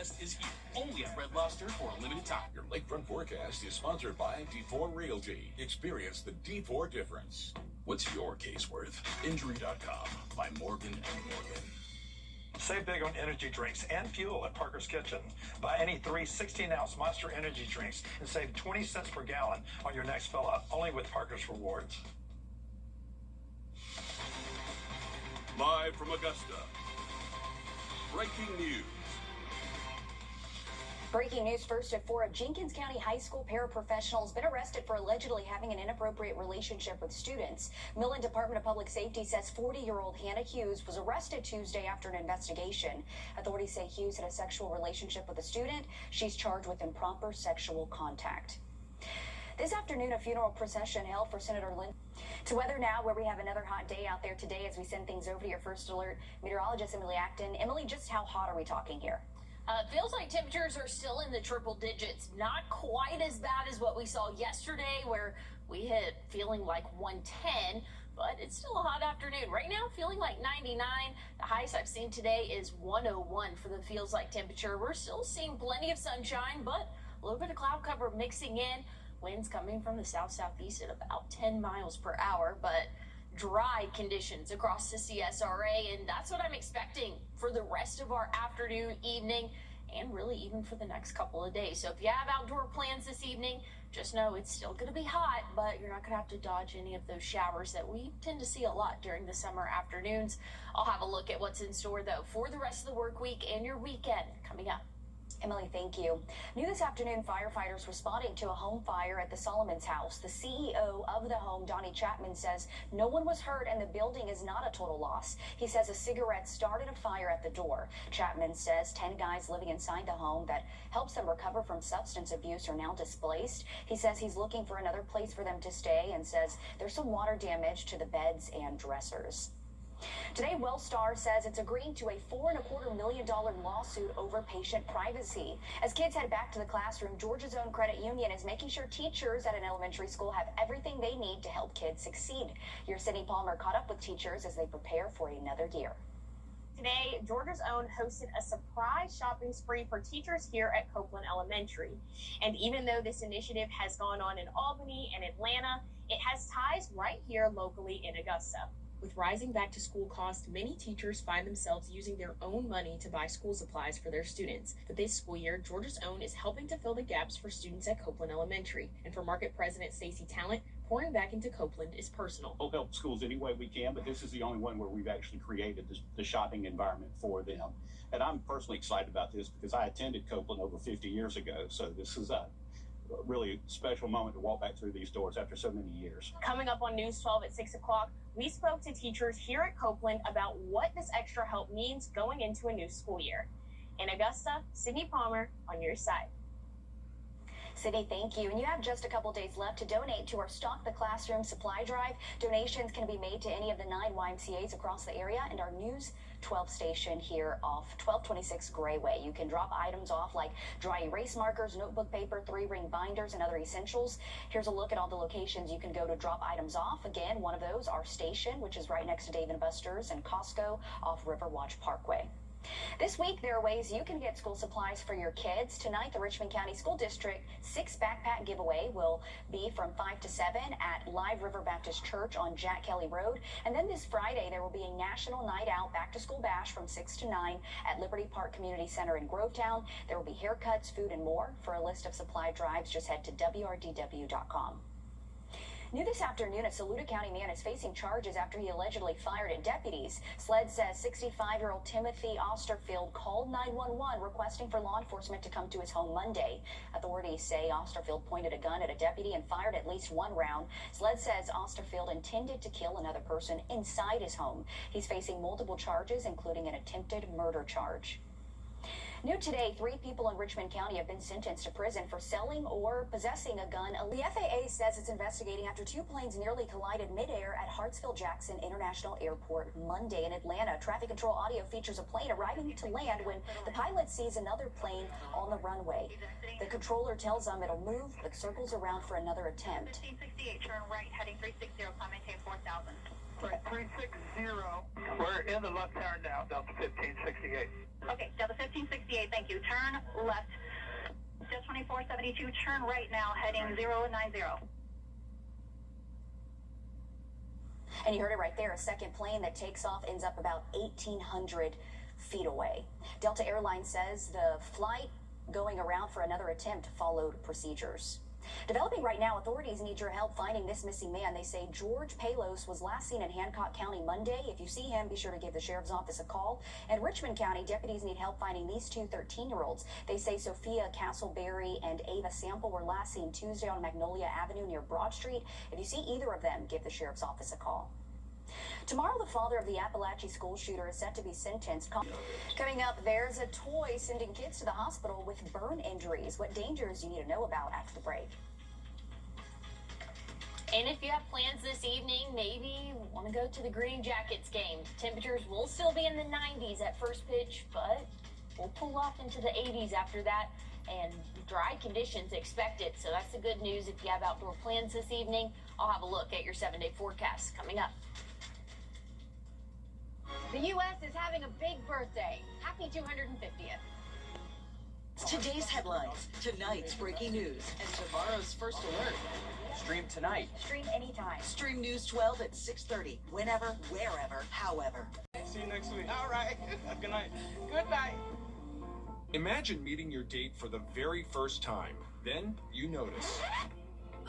forecast is here, only at Red Lobster for a limited time. Your lakefront forecast is sponsored by D4 Realty. Experience the D4 difference. What's your case worth? Injury.com by Morgan & Morgan. Save big on energy drinks and fuel at Parker's Kitchen. Buy any 3 16-ounce Monster energy drinks and save 20 cents per gallon on your next fill-up, only with Parker's Rewards. Live from Augusta. Breaking news. Breaking news first at 4. A Jenkins County High School paraprofessional has been arrested for allegedly having an inappropriate relationship with students. Millen Department of Public Safety says 40-year-old Hannah Hughes was arrested Tuesday after an investigation. Authorities say Hughes had a sexual relationship with a student. She's charged with improper sexual contact. This afternoon, a funeral procession held for Senator Lynn. To weather now, where we have another hot day out there today as we send things over to your first alert meteorologist, Emily Acton. Emily, just how hot are we talking here? Feels like temperatures are still in the triple digits. Not quite as bad as what we saw yesterday, where we hit feeling like 110, but it's still a hot afternoon. Right now, feeling like 99. The highest I've seen today is 101 for the feels like temperature. We're still seeing plenty of sunshine, but a little bit of cloud cover mixing in. Winds coming from the south-southeast at about 10 miles per hour, but dry conditions across the CSRA, and that's what I'm expecting for the rest of our afternoon, evening, and really even for the next couple of days. So if you have outdoor plans this evening, just know it's still going to be hot, but you're not going to have to dodge any of those showers that we tend to see a lot during the summer afternoons. I'll have a look at what's in store, though, for the rest of the work week and your weekend coming up. Emily, thank you. New this afternoon, firefighters responding to a home fire at the Solomon's house. The CEO of the home, Donnie Chapman, says no one was hurt and the building is not a total loss. He says a cigarette started a fire at the door. Chapman says 10 guys living inside the home that helps them recover from substance abuse are now displaced. He says he's looking for another place for them to stay and says there's some water damage to the beds and dressers. Today, Wellstar says it's agreeing to a $4.25 million lawsuit over patient privacy. As kids head back to the classroom, Georgia's own credit union is making sure teachers at an elementary school have everything they need to help kids succeed. Your Sydney Palmer caught up with teachers as they prepare for another year. Today, Georgia's own hosted a surprise shopping spree for teachers here at Copeland Elementary. And even though this initiative has gone on in Albany and Atlanta, it has ties right here locally in Augusta. With rising back-to-school costs, many teachers find themselves using their own money to buy school supplies for their students. But this school year, Georgia's Own is helping to fill the gaps for students at Copeland Elementary. And for Market President Stacey Talent, pouring back into Copeland is personal. We'll help schools any way we can, but this is the only one where we've actually created the shopping environment for them. And I'm personally excited about this because I attended Copeland over 50 years ago, so this is a really special moment to walk back through these doors after so many years. Coming up on News 12 at 6 o'clock, we spoke to teachers here at Copeland about what this extra help means going into a new school year. In Augusta, Sydney Palmer on your side. Sydney, thank you. And you have just a couple days left to donate to our Stock the Classroom supply drive. Donations can be made to any of the 9 YMCAs across the area and our News 12 station here off 1226 Grayway. You can drop items off like dry erase markers, notebook paper, 3-ring binders, and other essentials. Here's a look at all the locations you can go to drop items off. Again, one of those, our station, which is right next to Dave & Buster's, and Costco off Riverwatch Parkway. This week, there are ways you can get school supplies for your kids. Tonight, the Richmond County School District 6 backpack giveaway will be from 5 to 7 at Live River Baptist Church on Jack Kelly Road. And then this Friday, there will be a National Night Out Back to School Bash from 6 to 9 at Liberty Park Community Center in Grovetown. There will be haircuts, food, and more. For a list of supply drives, just head to WRDW.com. New this afternoon, a Saluda County man is facing charges after he allegedly fired at deputies. SLED says 65-year-old Timothy Osterfield called 911 requesting for law enforcement to come to his home Monday. Authorities say Osterfield pointed a gun at a deputy and fired at least 1 round. SLED says Osterfield intended to kill another person inside his home. He's facing multiple charges, including an attempted murder charge. New today, 3 people in Richmond County have been sentenced to prison for selling or possessing a gun. The FAA says it's investigating after 2 planes nearly collided midair at Hartsfield-Jackson International Airport Monday in Atlanta. Traffic control audio features a plane arriving to land when the pilot sees another plane on the runway. The controller tells them it'll move, but circles around for another attempt. 1568, turn right, heading 360, climb maintain 4,000. Right, 360. We're in the left turn now, Delta 1568. Okay, Delta 1568. YMCA, thank you. Turn left. Just 2472, turn right now, heading 090. And you heard it right there. A second plane that takes off ends up about 1,800 feet away. Delta Airlines says the flight going around for another attempt followed procedures. Developing right now, authorities need your help finding this missing man. They say George Palos was last seen in Hancock County Monday. If you see him, be sure to give the sheriff's office a call. In Richmond County, deputies need help finding these two 13-year-olds. They say Sophia Castleberry and Ava Sample were last seen Tuesday on Magnolia Avenue near Broad Street. If you see either of them, give the sheriff's office a call. Tomorrow, the father of the Appalachia school shooter is set to be sentenced. Coming up, there's a toy sending kids to the hospital with burn injuries. What dangers you need to know about after the break. And if you have plans this evening, maybe you want to go to the Green Jackets game. Temperatures will still be in the 90s at first pitch, but we'll pull off into the 80s after that, and dry conditions expected. So that's the good news if you have outdoor plans this evening. I'll have a look at your 7-day forecast coming up. The U.S. is having a big birthday. Happy 250th. Today's headlines, tonight's breaking news, and tomorrow's first alert. Stream tonight. Stream anytime. Stream News 12 at 6:30, whenever, wherever, however. See you next week. All right. Good night. Good night. Imagine meeting your date for the very first time. Then you notice.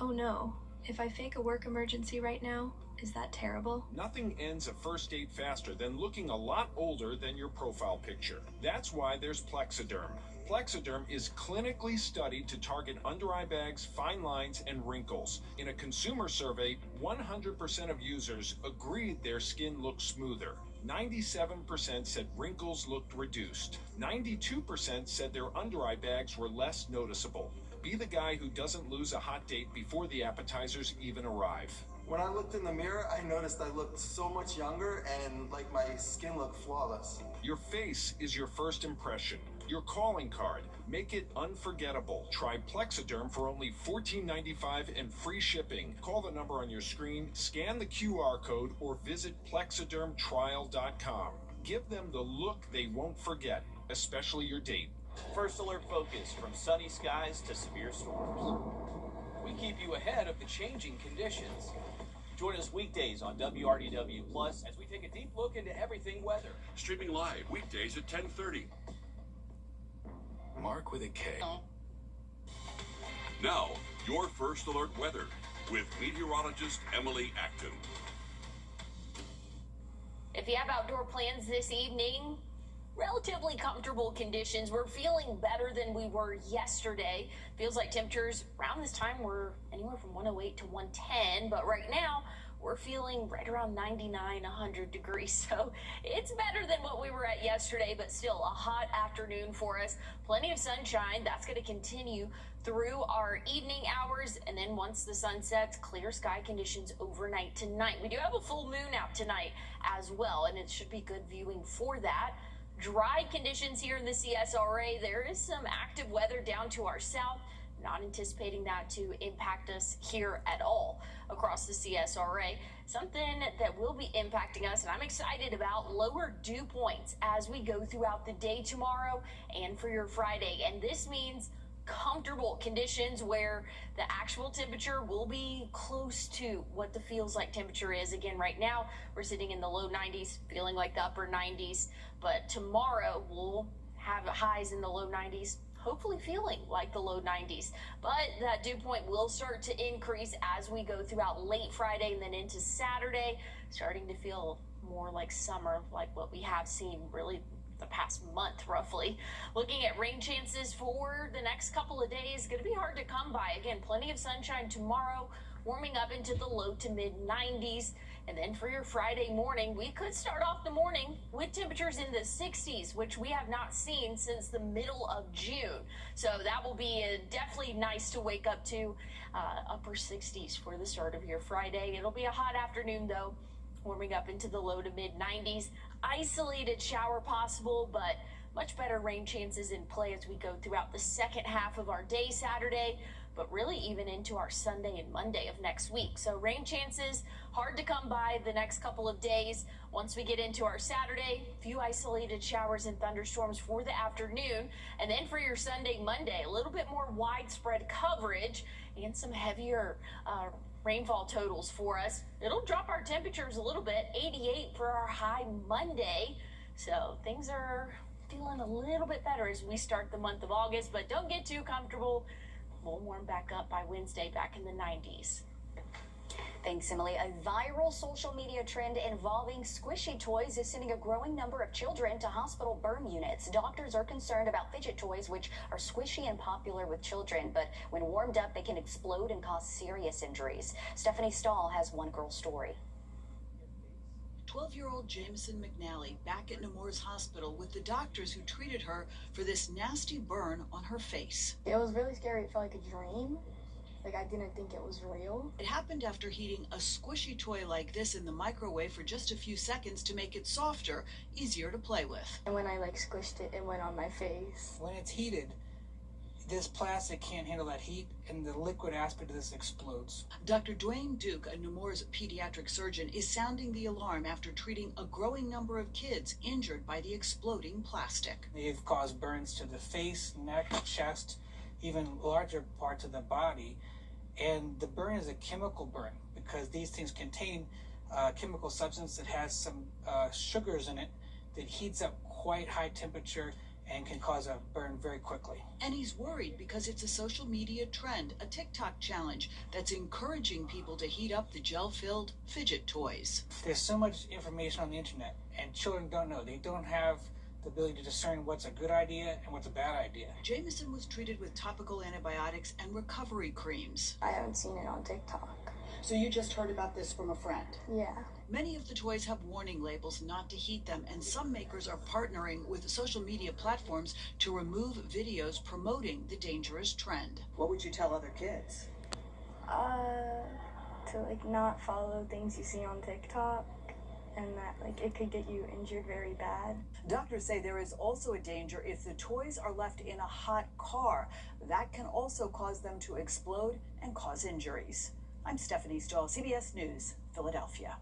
Oh no. If I fake a work emergency right now, is that terrible? Nothing ends a first date faster than looking a lot older than your profile picture. That's why there's Plexiderm. Plexiderm is clinically studied to target under-eye bags, fine lines, and wrinkles. In a consumer survey, 100% of users agreed their skin looked smoother. 97% said wrinkles looked reduced. 92% said their under-eye bags were less noticeable. Be the guy who doesn't lose a hot date before the appetizers even arrive. When I looked in the mirror, I noticed I looked so much younger and like my skin looked flawless. Your face is your first impression, your calling card. Make it unforgettable. Try Plexiderm for only $14.95 and free shipping. Call the number on your screen, scan the QR code, or visit plexidermtrial.com. Give them the look they won't forget, especially your date. First alert focus, from sunny skies to severe storms. We keep you ahead of the changing conditions. Join us weekdays on WRDW Plus as we take a deep look into everything weather. Streaming live weekdays at 10:30. Mark with a K. Now, your First Alert weather with meteorologist Emily Acton. If you have outdoor plans this evening, relatively comfortable conditions. We're feeling better than we were yesterday. Feels like temperatures around this time were anywhere from 108 to 110, but right now we're feeling right around 99, 100 degrees. So it's better than what we were at yesterday, but still a hot afternoon for us. Plenty of sunshine. That's going to continue through our evening hours. And then once the sun sets, clear sky conditions overnight tonight. We do have a full moon out tonight as well, and it should be good viewing for that. Dry conditions here in the CSRA. There is some active weather down to our south. Not anticipating that to impact us here at all across the CSRA. Something that will be impacting us, and I'm excited about, lower dew points as we go throughout the day tomorrow and for your Friday. And this means comfortable conditions where the actual temperature will be close to what the feels like temperature is. Again, right now we're sitting in the low 90s, feeling like the upper 90s, but tomorrow we'll have highs in the low 90s, hopefully feeling like the low 90s. But that dew point will start to increase as we go throughout late Friday and then into Saturday, starting to feel more like summer, like what we have seen really the past month roughly. Looking at rain chances for the next couple of days, going to be hard to come by. Again, plenty of sunshine tomorrow, warming up into the low to mid 90s. And then for your Friday morning, we could start off the morning with temperatures in the 60s, which we have not seen since the middle of June. So that will be definitely nice to wake up to, upper 60s for the start of your Friday. It'll be a hot afternoon though, warming up into the low to mid 90s. Isolated shower possible, but much better rain chances in play as we go throughout the second half of our day Saturday. but really even into our Sunday and Monday of next week. So rain chances hard to come by the next couple of days. Once we get into our Saturday, a few isolated showers and thunderstorms for the afternoon. And then for your Sunday, Monday, a little bit more widespread coverage and some heavier rainfall totals for us. It'll drop our temperatures a little bit, 88 for our high Monday. So things are feeling a little bit better as we start the month of August, but don't get too comfortable. We'll warm back up by Wednesday, back in the 90s. Thanks, Emily. A viral social media trend involving squishy toys is sending a growing number of children to hospital burn units. Doctors are concerned about fidget toys, which are squishy and popular with children, but when warmed up, they can explode and cause serious injuries. Stephanie Stahl has one girl's story. 12-year-old Jameson McNally back at Nemours Hospital with the doctors who treated her for this nasty burn on her face. It was really scary. It felt like a dream. Like, I didn't think it was real. It happened after heating a squishy toy like this in the microwave for just a few seconds to make it softer, easier to play with. And when I squished it, it went on my face. When it's heated, this plastic can't handle that heat, and the liquid aspect of this explodes. Dr. Dwayne Duke, a Nemours pediatric surgeon, is sounding the alarm after treating a growing number of kids injured by the exploding plastic. They've caused burns to the face, neck, chest, even larger parts of the body. And the burn is a chemical burn because these things contain a chemical substance that has some sugars in it that heats up quite high temperature and can cause a burn very quickly. And he's worried because it's a social media trend, a TikTok challenge that's encouraging people to heat up the gel-filled fidget toys. There's so much information on the internet, and children don't know. They don't have the ability to discern what's a good idea and what's a bad idea. Jameson was treated with topical antibiotics and recovery creams. I haven't seen it on TikTok. So you just heard about this from a friend? Yeah. Many of the toys have warning labels not to heat them, and some makers are partnering with social media platforms to remove videos promoting the dangerous trend. What would you tell other kids? To not follow things you see on TikTok, and that it could get you injured very bad. Doctors say there is also a danger if the toys are left in a hot car. That can also cause them to explode and cause injuries. I'm Stephanie Stahl, CBS News, Philadelphia.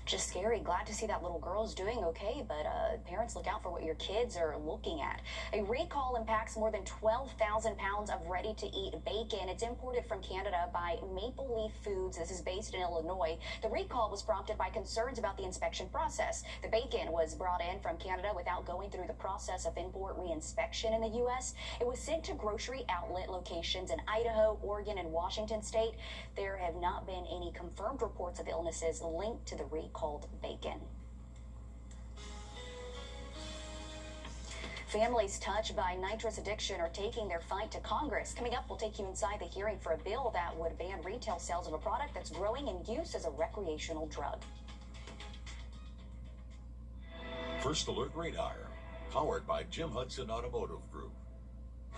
Just scary. Glad to see that little girl's doing okay, but parents, look out for what your kids are looking at. A recall impacts more than 12,000 pounds of ready-to-eat bacon. It's imported from Canada by Maple Leaf Foods. This is based in Illinois. The recall was prompted by concerns about the inspection process. The bacon was brought in from Canada without going through the process of import reinspection in the U.S. It was sent to grocery outlet locations in Idaho, Oregon, and Washington state. There have not been any confirmed reports of illnesses linked to the recall. Called bacon. Families touched by nitrous addiction are taking their fight to Congress. Coming up, we'll take you inside the hearing for a bill that would ban retail sales of a product that's growing in use as a recreational drug. First Alert Radar, powered by Jim Hudson Automotive Group.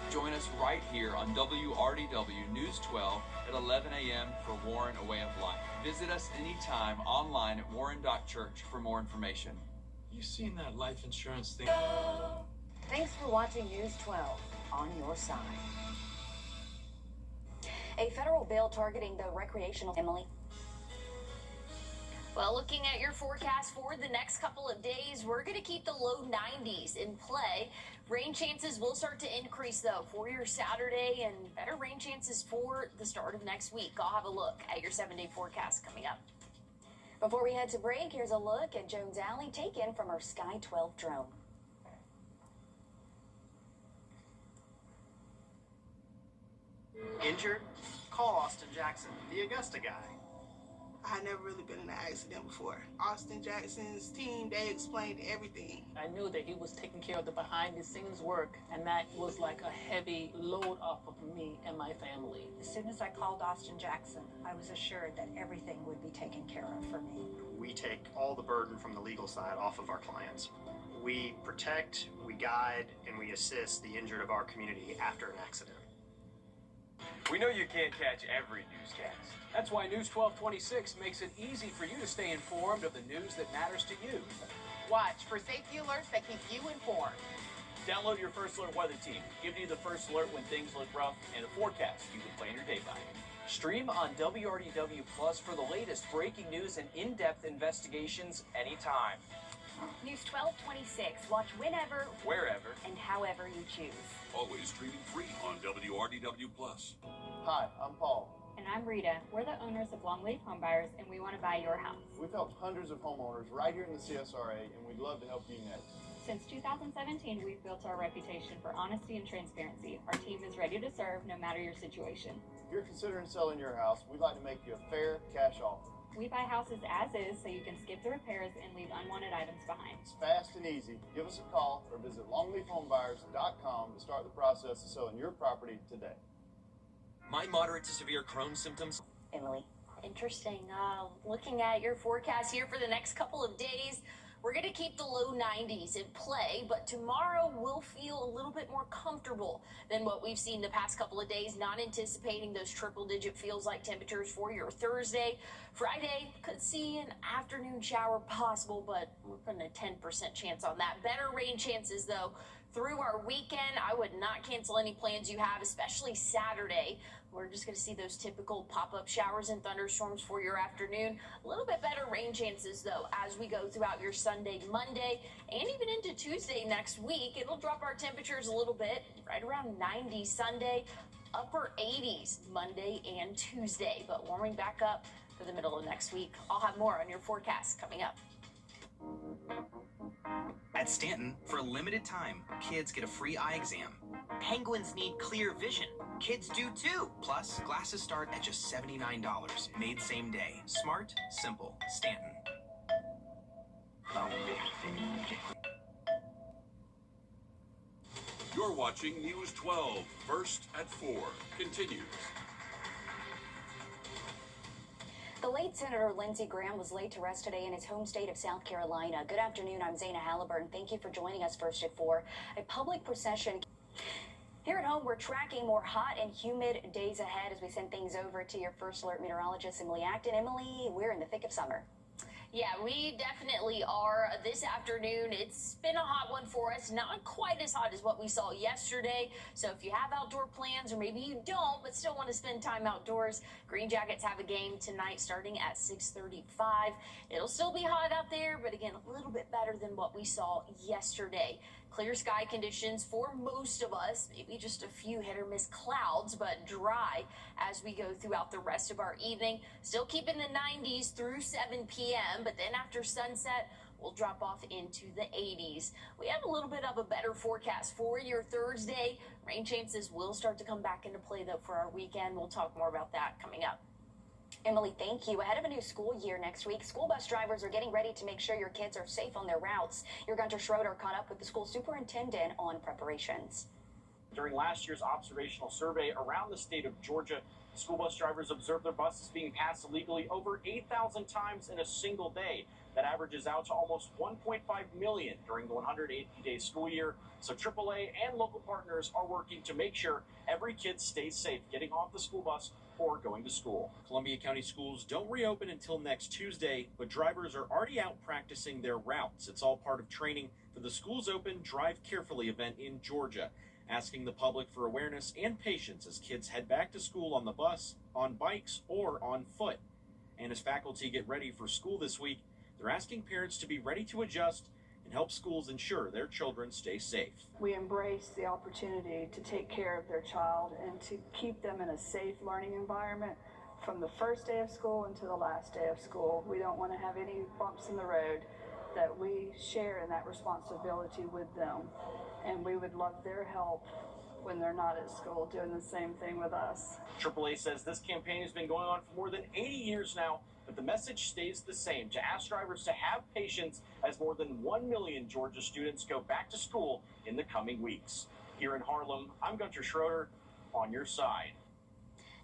Join us right here on WRDW News 12 at 11 a.m. for Warren A Way of Life. Visit us anytime online at warren.church for more information. You seen that life insurance thing? Thanks for watching News 12, on your side. A federal bill targeting the recreational... Emily? Well, looking at your forecast for the next couple of days, we're going to keep the low 90s in play. Rain chances will start to increase, though, for your Saturday, and better rain chances for the start of next week. I'll have a look at your 7-day forecast coming up. Before we head to break, here's a look at Jones Alley taken from our Sky 12 drone. Injured? Call Austin Jackson, the Augusta guy. I had never really been in an accident before. Austin Jackson's team, they explained everything. I knew that he was taking care of the behind-the-scenes work, and that was like a heavy load off of me and my family. As soon as I called Austin Jackson, I was assured that everything would be taken care of for me. We take all the burden from the legal side off of our clients. We protect, we guide, and we assist the injured of our community after an accident. We know you can't catch every newscast. That's why News 1226 makes it easy for you to stay informed of the news that matters to you. Watch for safety alerts that keep you informed. Download your First Alert weather team, giving you the first alert when things look rough and a forecast you can plan your day by. Stream on WRDW Plus for the latest breaking news and in-depth investigations anytime. News 1226. Watch whenever, Wherever, and however you choose. Always streaming free on WRDW+. Hi, I'm Paul. And I'm Rita. We're the owners of Longleaf Home Buyers, and we want to buy your house. We've helped hundreds of homeowners right here in the CSRA, and we'd love to help you next. Since 2017, we've built our reputation for honesty and transparency. Our team is ready to serve no matter your situation. If you're considering selling your house, we'd like to make you a fair cash offer. We buy houses as is, so you can skip the repairs and leave unwanted items behind. It's fast and easy. Give us a call or visit longleafhomebuyers.com to start the process of selling your property today. My moderate to severe Crohn's symptoms. Emily. Interesting. Looking at your forecast here for the next couple of days, we're going to keep the low 90s in play, but tomorrow we'll feel a little bit more comfortable than what we've seen the past couple of days, not anticipating those triple-digit feels-like temperatures for your Thursday. Friday, could see an afternoon shower possible, but we're putting a 10% chance on that. Better rain chances, though, through our weekend. I would not cancel any plans you have, especially Saturday. We're just going to see those typical pop-up showers and thunderstorms for your afternoon. A little bit better rain chances, though, as we go throughout your Sunday, Monday, and even into Tuesday next week. It'll drop our temperatures a little bit, right around 90 Sunday, upper 80s Monday and Tuesday, but warming back up for the middle of next week. I'll have more on your forecast coming up. At Stanton, for a limited time, kids get a free eye exam. Penguins need clear vision. Kids do too. Plus, glasses start at just $79. Made same day. Smart, simple. Stanton. You're watching News 12, first at 4. Continues. The late Senator Lindsey Graham was laid to rest today in his home state of South Carolina. Good afternoon, I'm Zaina Halliburton. Thank you for joining us first at 4. A public procession. Here at home, we're tracking more hot and humid days ahead as we send things over to your First Alert meteorologist, Emily Acton. Emily, we're in the thick of summer. Yeah, we definitely are. This afternoon, it's been a hot one for us. Not quite as hot as what we saw yesterday. So if you have outdoor plans, or maybe you don't, but still want to spend time outdoors, Green Jackets have a game tonight starting at 6:35. It'll still be hot out there, but again, a little bit better than what we saw yesterday. Clear sky conditions for most of us, maybe just a few hit or miss clouds, but dry as we go throughout the rest of our evening. Still keeping the 90s through 7 p.m., but then after sunset, we'll drop off into the 80s. We have a little bit of a better forecast for your Thursday. Rain chances will start to come back into play, though, for our weekend. We'll talk more about that coming up. Emily, thank you. Ahead of a new school year next week, school bus drivers are getting ready to make sure your kids are safe on their routes. Your Gunter Schroeder caught up with the school superintendent on preparations. During last year's observational survey around the state of Georgia, school bus drivers observed their buses being passed illegally over 8,000 times in a single day. That averages out to almost 1.5 million during the 180-day school year. So AAA and local partners are working to make sure every kid stays safe getting off the school bus or going to school. Columbia County schools don't reopen until next Tuesday, but drivers are already out practicing their routes. It's all part of training for the Schools Open Drive Carefully event in Georgia, asking the public for awareness and patience as kids head back to school on the bus, on bikes, or on foot. And as faculty get ready for school this week, they're asking parents to be ready to adjust and help schools ensure their children stay safe. We embrace the opportunity to take care of their child and to keep them in a safe learning environment from the first day of school until the last day of school. We don't want to have any bumps in the road, that we share in that responsibility with them. And we would love their help when they're not at school doing the same thing with us. AAA says this campaign has been going on for more than 80 years now, but the message stays the same, to ask drivers to have patience as more than 1 million Georgia students go back to school in the coming weeks. Here in Harlem, I'm Gunter Schroeder, on your side.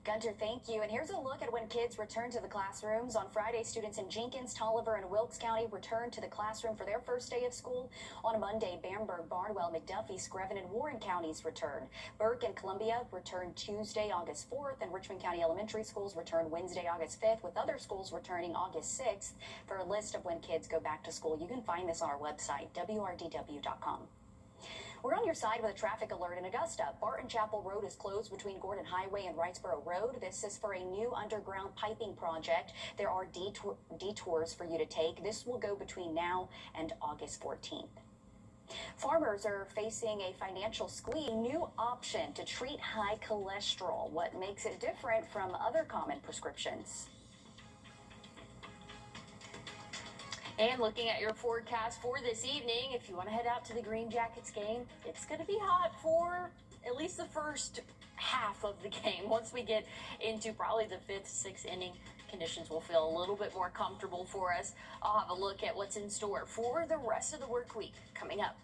Gunter, thank you. And here's a look at when kids return to the classrooms. On Friday, students in Jenkins, Tolliver, and Wilkes County returned to the classroom for their first day of school. On Monday, Bamberg, Barnwell, McDuffie, Screven, and Warren counties returned. Burke and Columbia returned Tuesday, August 4th, and Richmond County Elementary schools returned Wednesday, August 5th, with other schools returning August 6th. For a list of when kids go back to school, you can find this on our website, WRDW.com. We're on your side with a traffic alert in Augusta. Barton Chapel Road is closed between Gordon Highway and Wrightsboro Road. This is for a new underground piping project. There are detours for you to take. This will go between now and August 14th. Farmers are facing a financial squeeze. New option to treat high cholesterol. What makes it different from other common prescriptions? And looking at your forecast for this evening, if you want to head out to the Green Jackets game, it's going to be hot for at least the first half of the game. Once we get into probably the 5th, 6th inning, conditions will feel a little bit more comfortable for us. I'll have a look at what's in store for the rest of the work week coming up.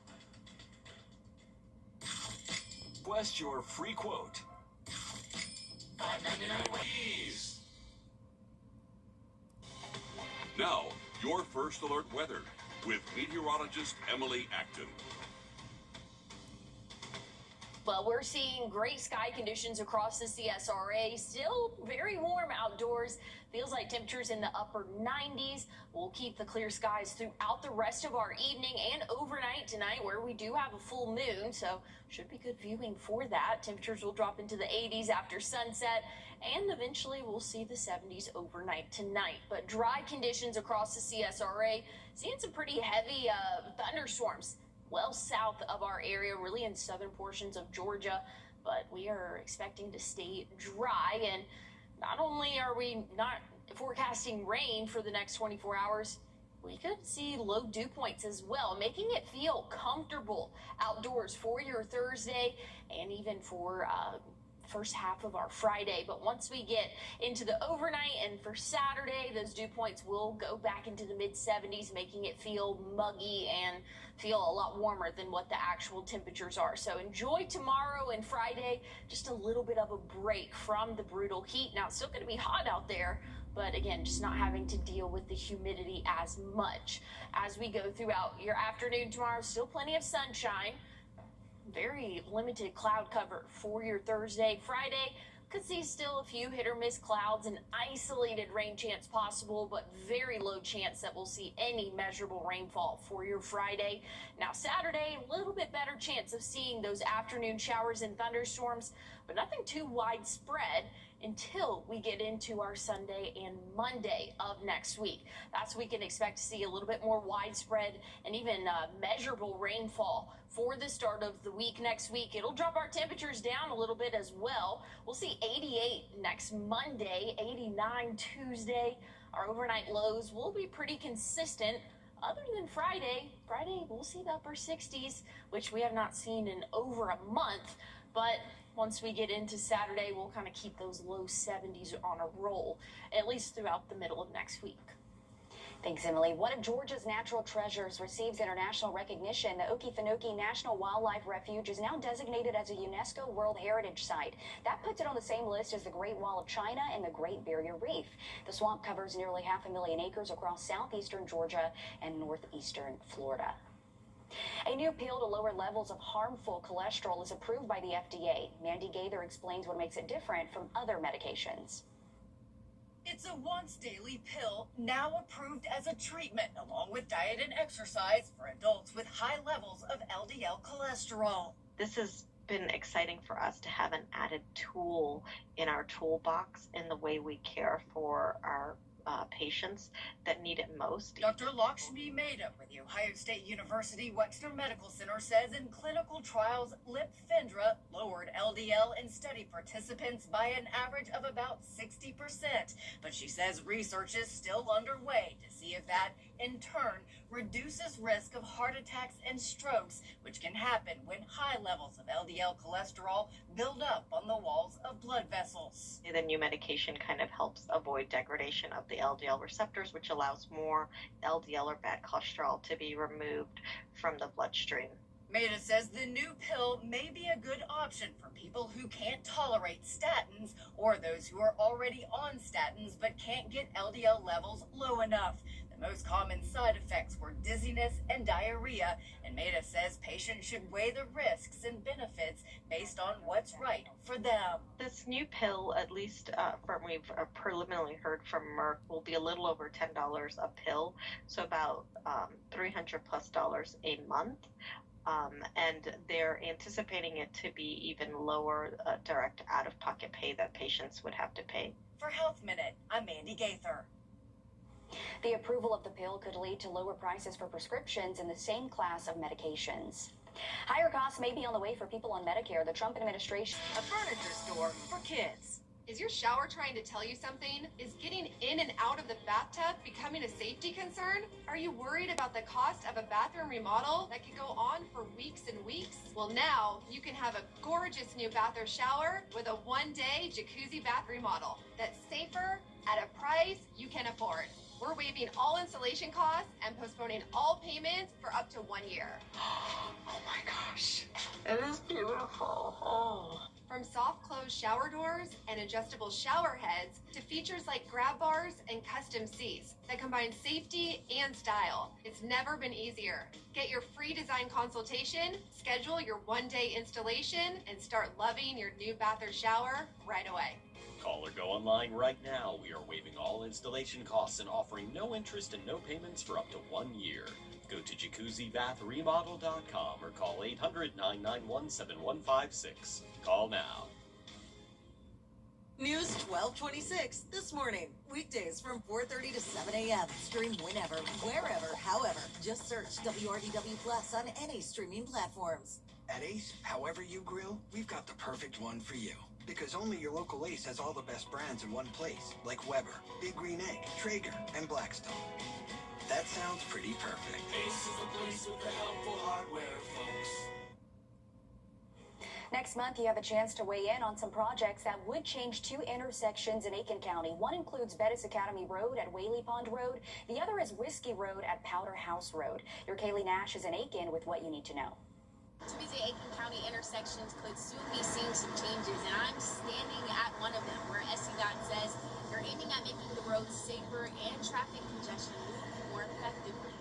Request your free quote. $5.99 Ways. Now, your first alert weather with meteorologist Emily Acton. Well, we're seeing great sky conditions across the CSRA. Still very warm outdoors. Feels like temperatures in the upper 90s. We'll keep the clear skies throughout the rest of our evening and overnight tonight, where we do have a full moon, so should be good viewing for that. Temperatures will drop into the 80s after sunset, and eventually we'll see the 70s overnight tonight. But dry conditions across the CSRA, seeing some pretty heavy thunderstorms well south of our area, really in southern portions of Georgia, but we are expecting to stay dry. And not only are we not forecasting rain for the next 24 hours, we could see low dew points as well, making it feel comfortable outdoors for your Thursday and even for first half of our Friday. But once we get into the overnight and for Saturday, those dew points will go back into the mid-70s, making it feel muggy and feel a lot warmer than what the actual temperatures are. So enjoy tomorrow and Friday, just a little bit of a break from the brutal heat. Now, it's still going to be hot out there, but again, just not having to deal with the humidity as much. As we go throughout your afternoon tomorrow, still plenty of sunshine. Very limited cloud cover for your Thursday. Friday, could see still a few hit or miss clouds, an isolated rain chance possible, but very low chance that we'll see any measurable rainfall for your Friday. Now Saturday, a little bit better chance of seeing those afternoon showers and thunderstorms, but nothing too widespread until we get into our Sunday and Monday of next week. That's when we can expect to see a little bit more widespread and even measurable rainfall for the start of the week next week. It'll drop our temperatures down a little bit as well. We'll see 88 next Monday, 89 Tuesday. Our overnight lows will be pretty consistent. Other than Friday, we'll see the upper 60s, which we have not seen in over a month. But once we get into Saturday, we'll kind of keep those low 70s on a roll, at least throughout the middle of next week. Thanks, Emily. One of Georgia's natural treasures receives international recognition. The Okefenokee National Wildlife Refuge is now designated as a UNESCO World Heritage Site. That puts it on the same list as the Great Wall of China and the Great Barrier Reef. The swamp covers nearly 500,000 acres across southeastern Georgia and northeastern Florida. A new pill to lower levels of harmful cholesterol is approved by the FDA. Mandy Gaither explains what makes it different from other medications. It's a once-daily pill, now approved as a treatment, along with diet and exercise for adults with high levels of LDL cholesterol. This has been exciting for us to have an added tool in our toolbox in the way we care for our patients that need it most. Dr. Lakshmi Mehta with the Ohio State University Wexner Medical Center says in clinical trials, Lipfendra lowered LDL in study participants by an average of about 60%. But she says research is still underway to see if that, in turn, reduces risk of heart attacks and strokes, which can happen when high levels of LDL cholesterol build up on the walls of blood vessels. The new medication kind of helps avoid degradation of the LDL receptors, which allows more LDL or bad cholesterol to be removed from the bloodstream. Mehta says the new pill may be a good option for people who can't tolerate statins or those who are already on statins but can't get LDL levels low enough. The most common side effects were dizziness and diarrhea, and Mehta says patients should weigh the risks and benefits based on what's right for them. This new pill, at least from we've preliminarily heard from Merck, will be a little over $10 a pill, so about $300+ a month. and they're anticipating it to be even lower direct out-of-pocket pay that patients would have to pay. For Health Minute, I'm Mandy Gaither. The approval of the pill could lead to lower prices for prescriptions in the same class of medications. Higher costs may be on the way for people on Medicare. The Trump administration... A furniture store for kids. Is your shower trying to tell you something? Is getting in and out of the bathtub becoming a safety concern? Are you worried about the cost of a bathroom remodel that could go on for weeks and weeks? Well, now you can have a gorgeous new bath or shower with a one-day jacuzzi bath remodel that's safer at a price you can afford. We're waiving all installation costs and postponing all payments for up to 1 year. Oh my gosh, it is beautiful. Oh. From soft close shower doors and adjustable shower heads to features like grab bars and custom seats that combine safety and style. It's never been easier. Get your free design consultation, schedule your one-day installation, and start loving your new bath or shower right away. Call or go online right now. We are waiving all installation costs and offering no interest and no payments for up to 1 year. Go to jacuzzibathremodel.com or call 800-991-7156. Call now. News 1226 this morning. Weekdays from 4:30 to 7 a.m. Stream whenever, wherever, however. Just search WRDW Plus on any streaming platforms. At Ace, however you grill, we've got the perfect one for you. Because only your local Ace has all the best brands in one place, like Weber, Big Green Egg, Traeger, and Blackstone. That sounds pretty perfect. Ace is the place with the helpful hardware, folks. Next month, you have a chance to weigh in on some projects that would change 2 intersections in Aiken County. One includes Bettis Academy Road at Whaley Pond Road. The other is Whiskey Road at Powder House Road. Your Kaylee Nash is in Aiken with what you need to know. Two busy Aiken County intersections could soon be seeing some changes, and I'm standing at one of them where SCDOT says they're aiming at making the roads safer and traffic congestion move more effectively.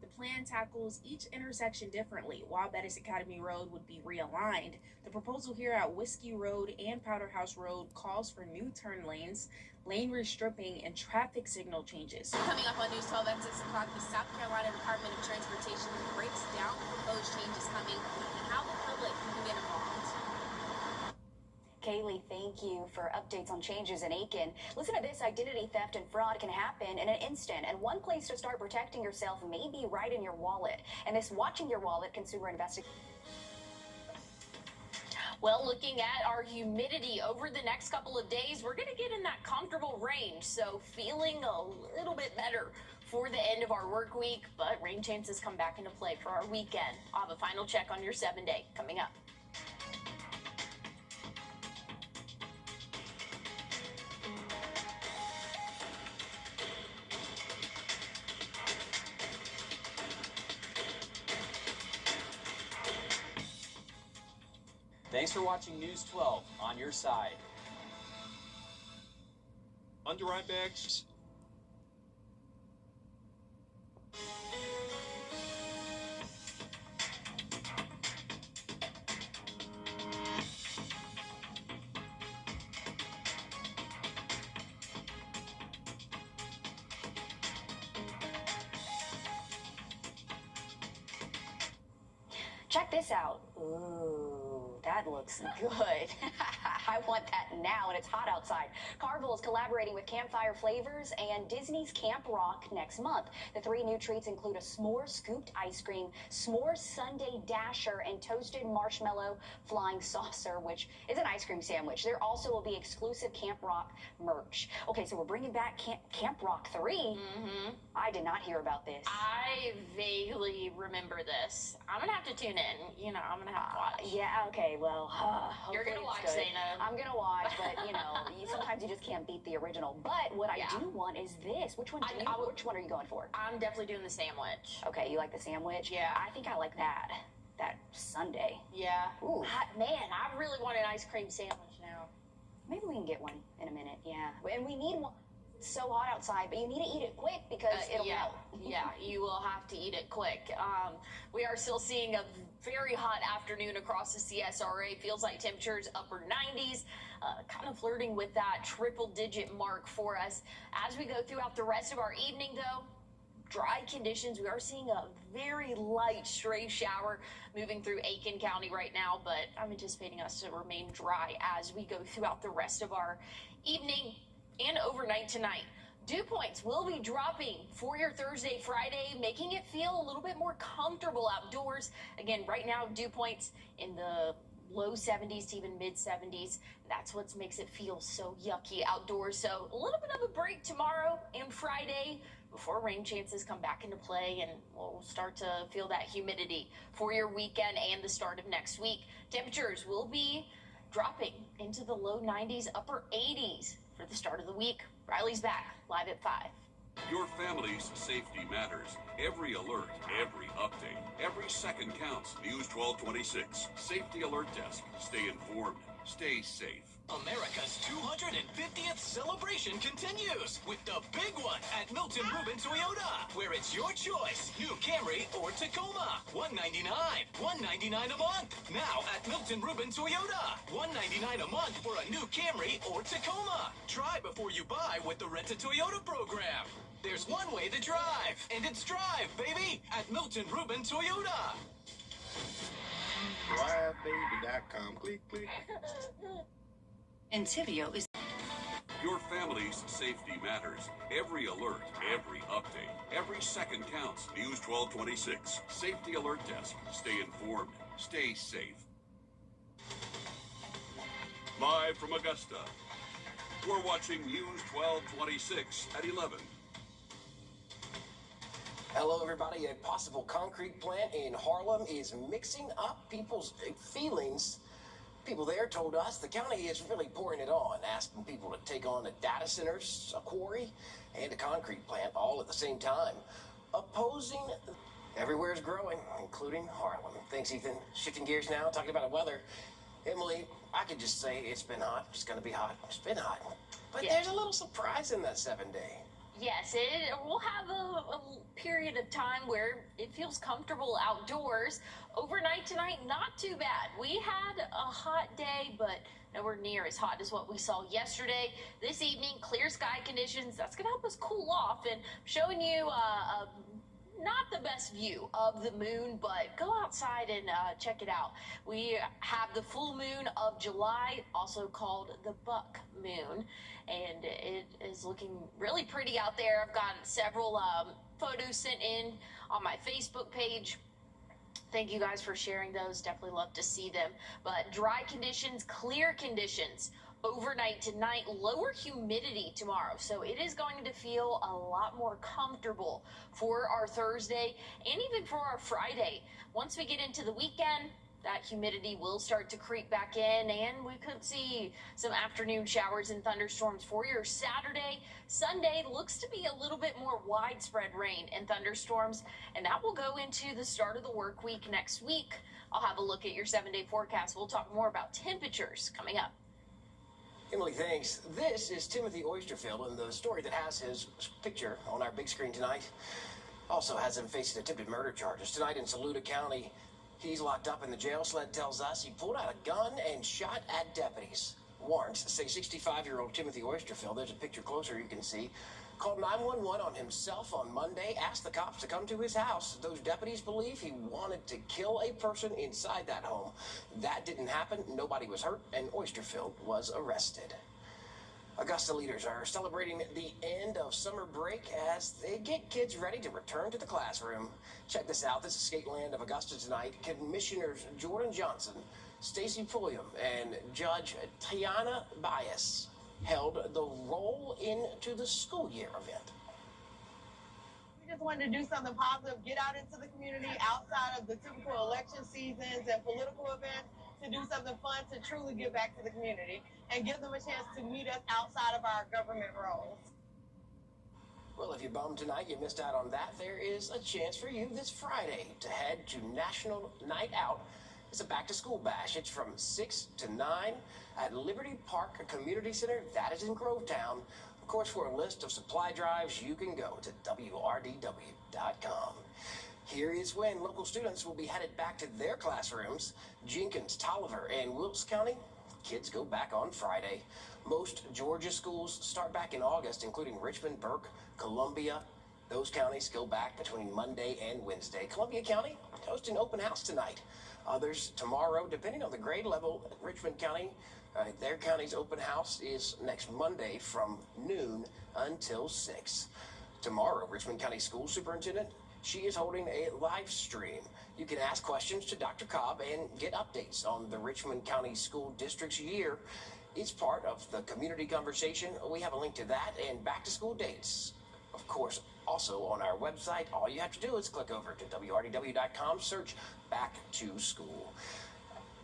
The plan tackles each intersection differently. While Bettis Academy Road would be realigned, the proposal here at Whiskey Road and Powder House Road calls for new turn lanes, lane restripping, and traffic signal changes. Coming up on News 12 at 6 o'clock, the South Carolina Department of Transportation breaks down proposed changes coming and how the public can get involved. Kaylee, thank you for updates on changes in Aiken. Listen to this, identity theft and fraud can happen in an instant, and one place to start protecting yourself may be right in your wallet. And this Watching Your Wallet consumer investigation. Well, looking at our humidity over the next couple of days, we're going to get in that comfortable range, so feeling a little bit better for the end of our work week, but rain chances come back into play for our weekend. I'll have a final check on your 7-day coming up. Thanks for watching News 12 on your side. Under-eye bags. Check this out. Ooh, that looks good. I want that now, and it's hot outside. Carvel is collaborating with Campfire Flavors and Disney's Camp Rock next month. The 3 new treats include a s'more scooped ice cream, s'more sundae dasher, and toasted marshmallow flying saucer, which is an ice cream sandwich. There also will be exclusive Camp Rock merch. Okay, so we're bringing back Camp Rock 3. Mm-hmm. I did not hear about this. I vaguely remember this. I'm going to have to tune in. You know, I'm going to have to watch. Yeah, okay, well, You're going to watch, good. Zaina. I'm going to watch, but, you know, sometimes you just can't beat the original. But what I do want is this. Which one which one are you going for? I'm definitely doing the sandwich. Okay, you like the sandwich? Yeah. I think I like that sundae. Yeah. Ooh. Man, I really want an ice cream sandwich now. Maybe we can get one in a minute, yeah. And we need one. It's so hot outside, but you need to eat it quick because it'll melt. Yeah, you will have to eat it quick. We are still seeing a very hot afternoon across the CSRA. Feels like temperatures upper 90s, kind of flirting with that triple-digit mark for us. As we go throughout the rest of our evening, though, dry conditions. We are seeing a very light stray shower moving through Aiken County right now, but I'm anticipating us to remain dry as we go throughout the rest of our evening and overnight tonight. Dew points will be dropping for your Thursday, Friday, making it feel a little bit more comfortable outdoors. Again, right now, dew points in the low 70s to even mid 70s. That's what makes it feel so yucky outdoors. So a little bit of a break tomorrow and Friday before rain chances come back into play, and we'll start to feel that humidity for your weekend and the start of next week. Temperatures will be dropping into the low 90s, upper 80s for the start of the week. Riley's back live at 5. Your family's safety matters. Every alert, every update, every second counts. News 1226. Safety Alert Desk. Stay informed. Stay safe. America's 250th celebration continues with the big one at Milton Ruben Toyota, where it's your choice, new Camry or Tacoma. $199, $199 a month. Now at Milton Ruben Toyota, $199 a month for a new Camry or Tacoma. Try before you buy with the Rent a Toyota program. There's one way to drive, and it's drive, baby, at Milton Ruben Toyota. DriveBaby.com. Click, click. Intivio is... Your family's safety matters. Every alert, every update, every second counts. News 1226. Safety Alert Desk. Stay informed. Stay safe. Live from Augusta, we're watching News 1226 at 11. Hello, everybody. A possible concrete plant in Harlem is mixing up people's feelings. People there told us the county is really pouring it on, asking people to take on the data centers, a quarry, and a concrete plant all at the same time. Opposing everywhere's growing, including Harlem. Thanks, Ethan. Shifting gears now, talking about the weather. Emily, I could just say it's been hot. It's going to be hot. It's been hot. But there's a little surprise in that 7-day. Yes, we'll have a period of time where it feels comfortable outdoors. Overnight tonight, not too bad. We had a hot day, but nowhere near as hot as what we saw yesterday. This evening, clear sky conditions. That's going to help us cool off, and showing you not the best view of the moon, but go outside and check it out. We have the full moon of July, also called the buck moon, and it is looking really pretty out there. I've got several photos sent in on my Facebook page. Thank you guys for sharing those. Definitely love to see them. But dry conditions, clear conditions overnight tonight, lower humidity tomorrow. So it is going to feel a lot more comfortable for our Thursday and even for our Friday. Once we get into the weekend, that humidity will start to creep back in, and we could see some afternoon showers and thunderstorms for your Saturday. Sunday looks to be a little bit more widespread rain and thunderstorms, and that will go into the start of the work week next week. I'll have a look at your 7-day forecast. We'll talk more about temperatures coming up. Emily, thanks. This is Timothy Oysterfield, and the story that has his picture on our big screen tonight also has him facing attempted murder charges. Tonight in Saluda County, he's locked up in the jail. Sled tells us he pulled out a gun and shot at deputies. Warrants say 65-year-old Timothy Oysterfield, there's a picture closer you can see, called 911 on himself on Monday, asked the cops to come to his house. Those deputies believe he wanted to kill a person inside that home. That didn't happen. Nobody was hurt, and Oysterfield was arrested. Augusta leaders are celebrating the end of summer break as they get kids ready to return to the classroom. Check this out. This is Skateland of Augusta tonight. Commissioners Jordan Johnson, Stacy Pulliam, and Judge Tiana Bias held the Roll into the School Year event. We just wanted to do something positive, get out into the community outside of the typical election seasons and political events, to do something fun to truly give back to the community and give them a chance to meet us outside of our government roles. Well, if you bummed tonight, you missed out on that. There is a chance for you this Friday to head to National Night Out. It's a back-to-school bash. It's from 6 to 9 at Liberty Park Community Center. That is in Grovetown. Of course, for a list of supply drives, you can go to WRDW.com. Here is when local students will be headed back to their classrooms. Jenkins, Tolliver, and Wilkes County, kids go back on Friday. Most Georgia schools start back in August, including Richmond, Burke, Columbia, Those counties go back between Monday and Wednesday. Columbia County hosting open house tonight. Others tomorrow, depending on the grade level. Richmond County, their county's open house is next Monday from noon until 6. Tomorrow, Richmond County School Superintendent, she is holding a live stream. You can ask questions to Dr. Cobb and get updates on the Richmond County School District's year. It's part of the community conversation. We have a link to that and back to school dates. Of course, also on our website, all you have to do is click over to WRDW.com, search back to school.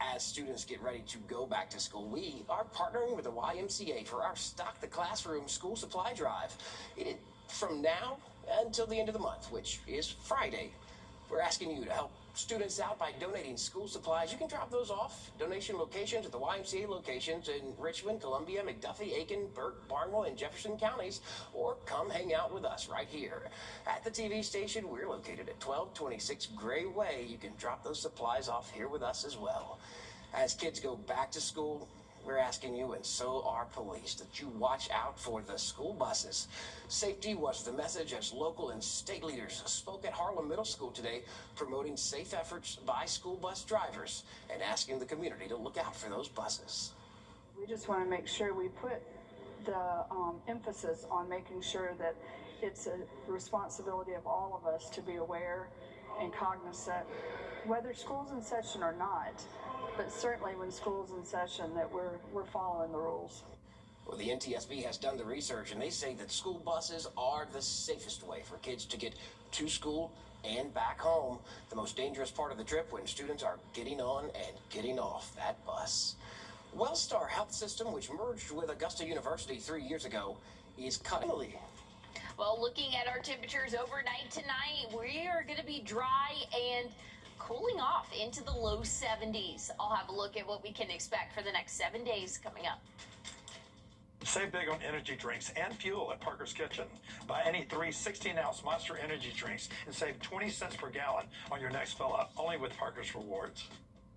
As students get ready to go back to school, we are partnering with the YMCA for our Stock the Classroom school supply drive. It is from now until the end of the month, which is Friday. We're asking you to help students out by donating school supplies. You can drop those off. Donation locations at the YMCA locations in Richmond, Columbia, McDuffie, Aiken, Burke, Barnwell, and Jefferson counties, or come hang out with us right here at the TV station. We're located at 1226 Gray Way. You can drop those supplies off here with us as well. As kids go back to school, we're asking you, and so are police, that you watch out for the school buses. Safety was the message as local and state leaders spoke at Harlem Middle School today, promoting safe efforts by school bus drivers and asking the community to look out for those buses. We just want to make sure we put the emphasis on making sure that it's a responsibility of all of us to be aware and cognizant, whether school's in session or not, but certainly when school's in session, that we're following the rules. Well, the NTSB has done the research, and they say that school buses are the safest way for kids to get to school and back home. The most dangerous part of the trip when students are getting on and getting off that bus. Wellstar Health System, which merged with Augusta University 3 years ago, is cutting. Well, looking at our temperatures overnight tonight, we are going to be dry and cooling off into the low 70s. I'll have a look at what we can expect for the next 7 days coming up. Save big on energy drinks and fuel at Parker's Kitchen. Buy any 3 16-ounce Monster energy drinks and save 20 cents per gallon on your next fill-up, only with Parker's Rewards.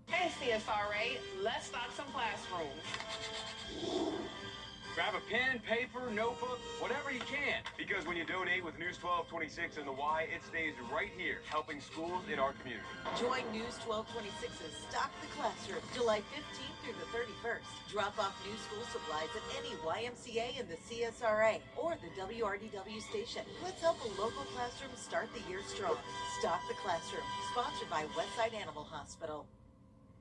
Hey, CSRA, let's stock some classrooms. Grab a pen, paper, notebook, whatever you can. Because when you donate with News 1226 and the Y, it stays right here, helping schools in our community. Join News 1226's Stock the Classroom, July 15th through the 31st. Drop off new school supplies at any YMCA in the CSRA or the WRDW station. Let's help a local classroom start the year strong. Stock the Classroom, sponsored by Westside Animal Hospital.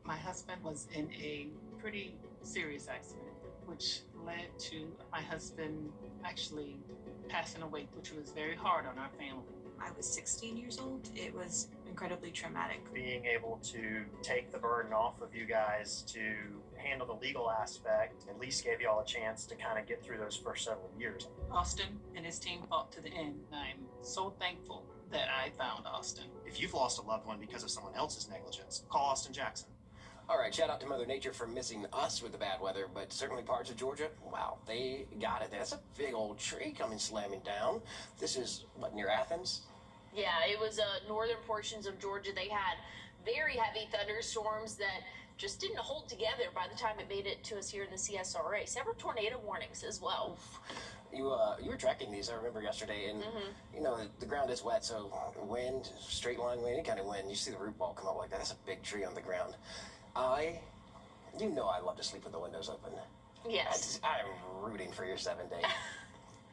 My husband was in a pretty serious accident, which led to my husband actually passing away, which was very hard on our family. I was 16 years old. It was incredibly traumatic. Being able to take the burden off of you guys to handle the legal aspect at least gave you all a chance to kind of get through those first several years. Austin and his team fought to the end. I'm so thankful that I found Austin. If you've lost a loved one because of someone else's negligence, call Austin Jackson. All right, shout out to Mother Nature for missing us with the bad weather, but certainly parts of Georgia, wow, they got it. That's a big old tree coming slamming down. This is, what, near Athens? Yeah, it was northern portions of Georgia. They had very heavy thunderstorms that just didn't hold together by the time it made it to us here in the CSRA. Several tornado warnings as well. You were tracking these, I remember yesterday, and you know, the ground is wet, so wind, straight line wind, any kind of wind, you see the root ball come up like that. That's a big tree on the ground. You know I love to sleep with the windows open. Yes. I'm rooting for your 7 day.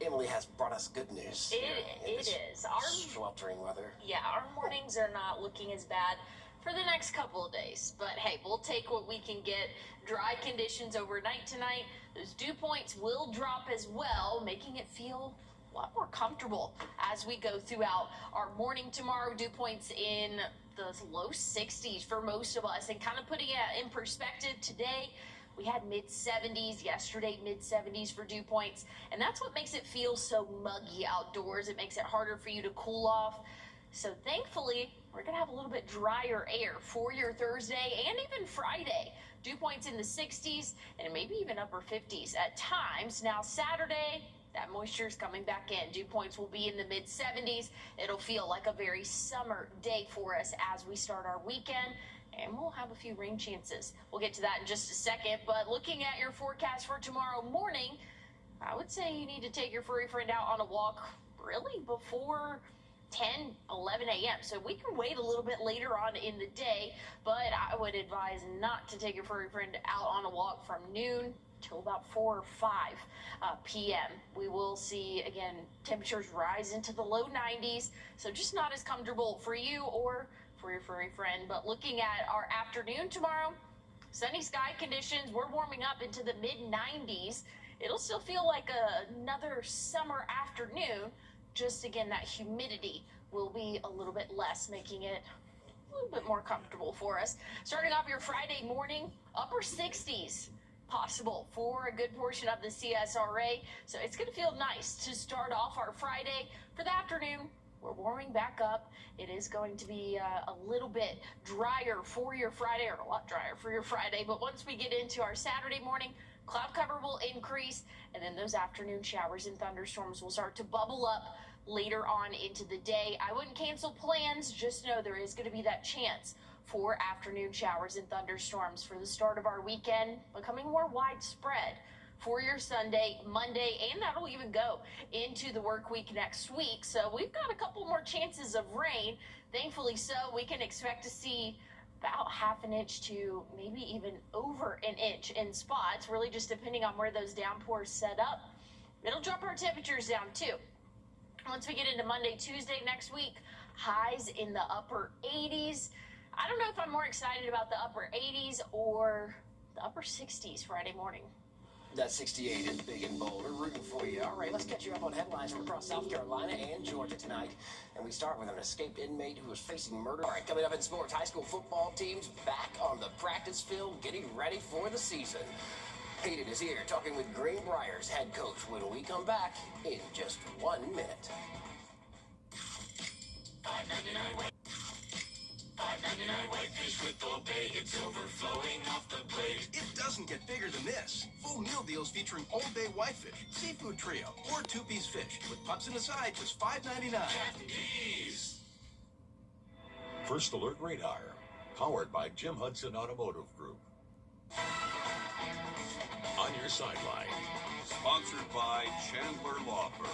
Emily has brought us good news. It is. Our sweltering weather. Yeah, our mornings are not looking as bad for the next couple of days. But hey, we'll take what we can get. Dry conditions overnight tonight. Those dew points will drop as well, making it feel a lot more comfortable as we go throughout our morning tomorrow. Dew points in the low 60s for most of us, and kind of putting it in perspective, today we had mid-70s, yesterday mid-70s for dew points, and that's what makes it feel so muggy outdoors. It makes it harder for you to cool off. So thankfully, we're gonna have a little bit drier air for your Thursday and even Friday. Dew points in the 60s and maybe even upper 50s at times. Now Saturday, that moisture is coming back in. Dew points will be in the mid-70s. It'll feel like a very summer day for us as we start our weekend, and we'll have a few rain chances. We'll get to that in just a second, but looking at your forecast for tomorrow morning, I would say you need to take your furry friend out on a walk really before 10, 11 a.m. So we can wait a little bit later on in the day, but I would advise not to take your furry friend out on a walk from noon till about 4 or 5 p.m. We will see, again, temperatures rise into the low 90s, so just not as comfortable for you or for your furry friend. But looking at our afternoon tomorrow, sunny sky conditions, we're warming up into the mid-90s. It'll still feel like another summer afternoon. Just, again, that humidity will be a little bit less, making it a little bit more comfortable for us. Starting off your Friday morning, upper 60s possible for a good portion of the CSRA. So it's going to feel nice to start off our Friday. For the afternoon, we're warming back up. It is going to be a little bit drier for your Friday, or a lot drier for your Friday. But once we get into our Saturday morning, cloud cover will increase, and then those afternoon showers and thunderstorms will start to bubble up later on into the day. I wouldn't cancel plans, just know there is going to be that chance for afternoon showers and thunderstorms for the start of our weekend, becoming more widespread for your Sunday, Monday, and that'll even go into the work week next week. So we've got a couple more chances of rain. Thankfully so, we can expect to see about half an inch to maybe even over an inch in spots, really just depending on where those downpours set up. It'll drop our temperatures down too. Once we get into Monday, Tuesday next week, highs in the upper 80s. I don't know if I'm more excited about the upper 80s or the upper 60s Friday morning. That 68 is big and bold. We're rooting for you. All right, let's catch you up on headlines from across South Carolina and Georgia tonight. And we start with an escaped inmate who was facing murder. All right, coming up in sports, high school football teams back on the practice field, getting ready for the season. Hayden is here talking with Greenbrier's head coach when we come back in just 1 minute. $5.99 whitefish with Old Bay. It's overflowing off the plate. It doesn't get bigger than this. Full meal deals featuring Old Bay whitefish, seafood trio, or two-piece fish with pups and a side, just $5.99. Captain D's. First Alert Radar, powered by Jim Hudson Automotive Group. On your sideline. Sponsored by Chandler Law Firm.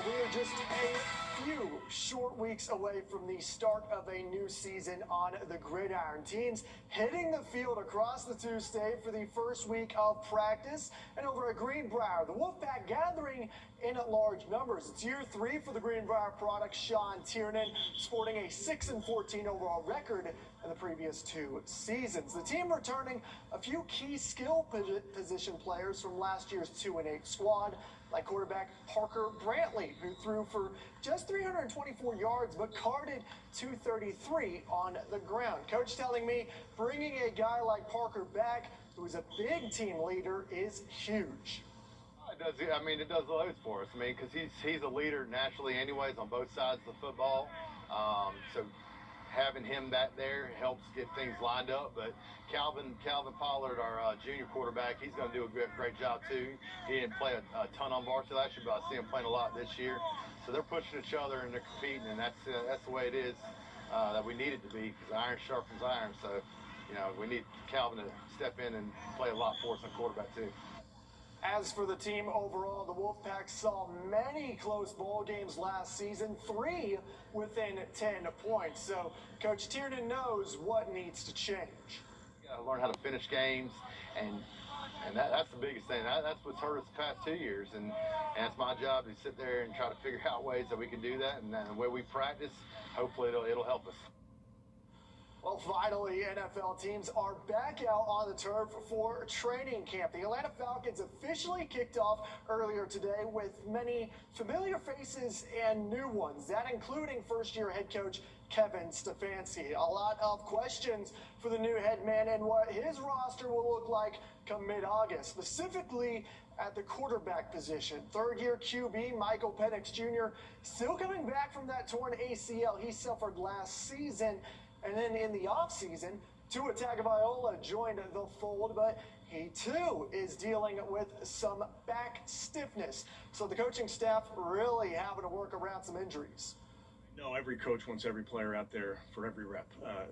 We are just a few short weeks away from the start of a new season on the gridiron. Teams hitting the field across the two-state for the first week of practice. And over at Greenbrier, the Wolfpack gathering in large numbers. It's year 3 for the Greenbrier product. Sean Tiernan sporting a 6-14 overall record in the previous 2 seasons. The team returning a few key skill position players from last year's 2-8 squad, like quarterback Parker Brantley, who threw for just 324 yards but carded 233 on the ground. Coach telling me bringing a guy like Parker back, who is a big team leader, is huge. It does. I mean, it does loads for us. I mean, because he's a leader naturally, anyways, on both sides of the football. So having him back there helps get things lined up. But Calvin Pollard, our junior quarterback, he's going to do a great job too. He didn't play a ton on varsity last year, but I see him playing a lot this year. So they're pushing each other and they're competing, and that's the way it is that we need it to be, because iron sharpens iron. So, you know, we need Calvin to step in and play a lot for us on quarterback too. As for the team overall, the Wolfpack saw many close ball games last season, 3 within 10 points. So Coach Tiernan knows what needs to change. You got to learn how to finish games, and that's the biggest thing. That's what's hurt us the past 2 years, and it's my job to sit there and try to figure out ways that we can do that, and the way we practice, hopefully it'll help us. Well, finally, NFL teams are back out on the turf for training camp. The Atlanta Falcons officially kicked off earlier today with many familiar faces and new ones, that including first-year head coach Kevin Stefanski. A lot of questions for the new head man and what his roster will look like come mid-August, specifically at the quarterback position. Third-year QB Michael Penix Jr. still coming back from that torn ACL he suffered last season. And then in the offseason, Tua Tagovailoa joined the fold, but he too is dealing with some back stiffness. So the coaching staff really having to work around some injuries. No, every coach wants every player out there for every rep.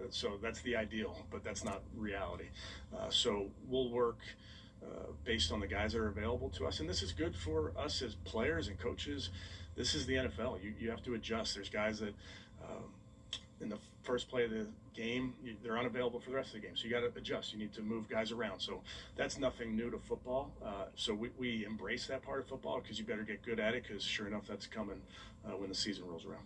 So that's the ideal, but that's not reality. So we'll work based on the guys that are available to us. And this is good for us as players and coaches. This is the NFL. You have to adjust. There's guys that in the first play of the game, they're unavailable for the rest of the game. So you got to adjust. You need to move guys around. So that's nothing new to football. So we embrace that part of football because you better get good at it, because sure enough, that's coming when the season rolls around.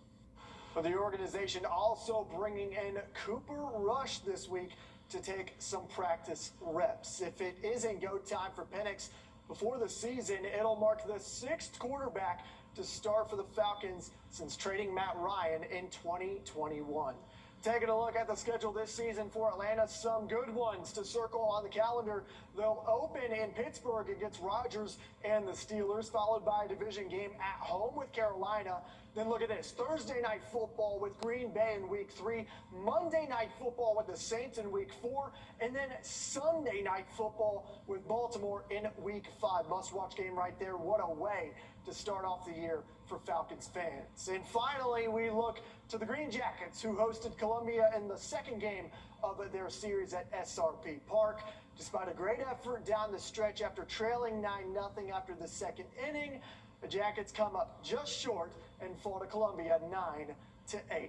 But the organization also bringing in Cooper Rush this week to take some practice reps. If it isn't go time for Penix before the season, it'll mark the 6th quarterback to start for the Falcons since trading Matt Ryan in 2021. Taking a look at the schedule this season for Atlanta, some good ones to circle on the calendar. They'll open in Pittsburgh against Rodgers and the Steelers, followed by a division game at home with Carolina. Then look at this, Thursday night football with Green Bay in week 3, Monday night football with the Saints in week 4, and then Sunday night football with Baltimore in week 5. Must-watch game right there. What a way to start off the year for Falcons fans. And finally, we look to the Green Jackets, who hosted Columbia in the 2nd game of their series at SRP Park. Despite a great effort down the stretch after trailing 9-0 after the 2nd inning, the Jackets come up just short and fall to Columbia 9-8.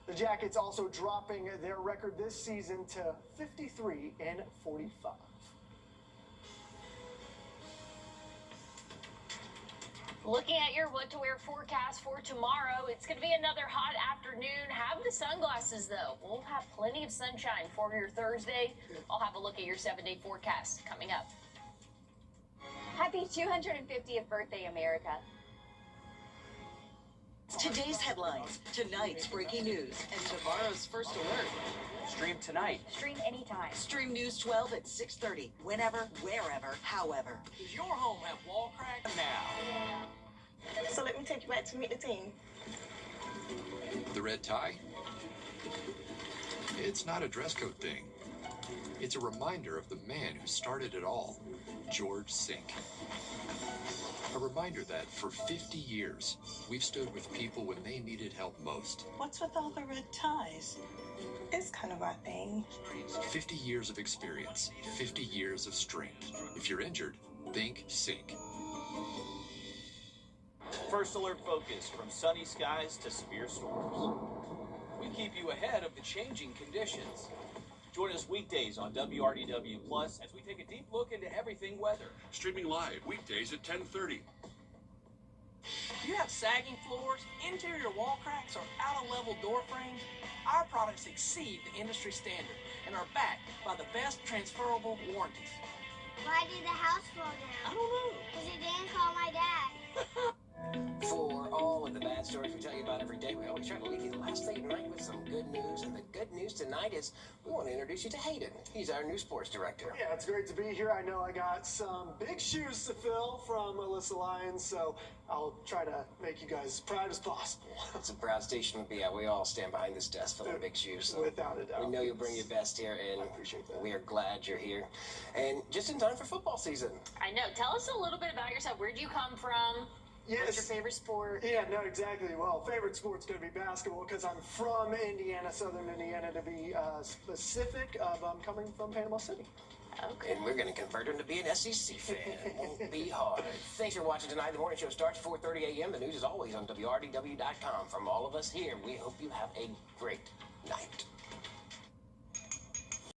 The Jackets also dropping their record this season to 53-45. Looking at your what to wear forecast for tomorrow, it's going to be another hot afternoon. Have the sunglasses, though. We'll have plenty of sunshine for your Thursday. I'll have a look at your 7-day forecast coming up. Happy 250th birthday, America. Today's headlines, tonight's breaking news, and tomorrow's first alert. Stream tonight. Stream anytime. Stream News 12 at 6:30, whenever, wherever, however. Does your home have wall crack? Now. So let me take you back to meet the team. The red tie? It's not a dress code thing. It's a reminder of the man who started it all, George Sink. A reminder that for 50 years, we've stood with people when they needed help most. What's with all the red ties? It's kind of our thing. 50 years of experience, 50 years of strength. If you're injured, think Sink. First Alert Focus, from sunny skies to severe storms. We keep you ahead of the changing conditions. Join us weekdays on WRDW Plus as we take a deep look into everything weather. Streaming live weekdays at 10:30. Do you have sagging floors, interior wall cracks, or out-of-level door frames? Our products exceed the industry standard and are backed by the best transferable warranties. Why did the house fall down? I don't know. Because he didn't call my dad. For all of the bad stories we tell you about every day, we always try to leave you the last thing tonight with some good news. And the good news tonight is we want to introduce you to Hayden. He's our new sports director. Yeah, it's great to be here. I know I got some big shoes to fill from Alyssa Lyons, so I'll try to make you guys as proud as possible. It's a proud station to be at. We all stand behind this desk filling big shoes. So without a doubt. We know you'll bring your best here, and I appreciate that. We are glad you're here. And just in time for football season. I know. Tell us a little bit about yourself. Where'd you come from? Yes. What's your favorite sport? Yeah, no, exactly. Well, favorite sport's going to be basketball because I'm from Indiana, Southern Indiana to be specific. I'm coming from Panama City. Okay. And we're going to convert him to be an SEC fan. It won't be hard. Thanks for watching tonight. The morning show starts at 4:30 a.m. The news is always on WRDW.com. From all of us here, we hope you have a great night.